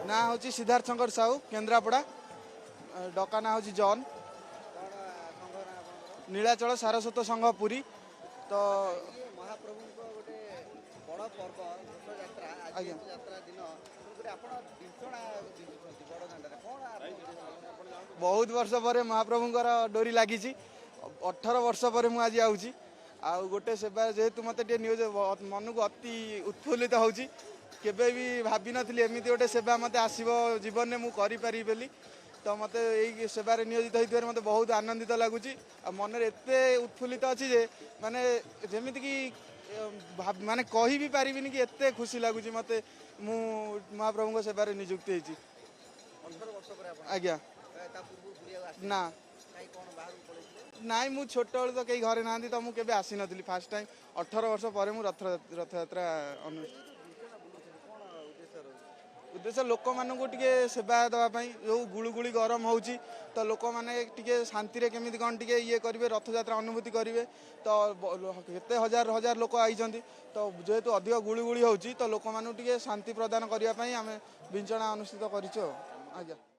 ना हूँ सिद्धार्थ शंकर साहू केन्द्रापड़ा डका ना हूँ जॉन नीलाचल सारस्वत संघ पुरी तो महाप्रभु गोटे बड़ पर्व रथयात्रा आज यात्रा दिन बहुत वर्ष पर महाप्रभुंर डोरी लगी 18 वर्ष पर मुझे आज आउ गोटे सेवा जेहेतु मत न्यूज मन को अति उत्फुल्लित होची केबे भी भाभी नी एमती गोटे सेवा मत आसो जीवन में मुझे बोली तो मत यही सेवार नियोजित होते मत बहुत आनंदित लगुच मन एत उत्फुल्लित अच्छी जे माने जमीक माने कही भी पारिनी कि एत खुशी लगुच मत मु महाप्रभु सेवार नियुक्ति होती आज्ञा ना नाई मु छोट बेलू तो कहीं घरे ना तो मुझे आसी नी फास्ट टाइम 18 वर्ष पर रथयात्रा उद्देश्य लोक मानू टे सेवा देवाई जो गुड़गुड़ी गरम हो तो लोक मैंने शांति केमी कौन टे ये करेंगे रथयात्रा अनुभूति करेंगे तो केते हजार हजार लोक आई तो जेहेतु अधिक गुड़गुड़ी हो तो लोक मानू टे शांति प्रदान करने आम विंचना अनुष्ठित कर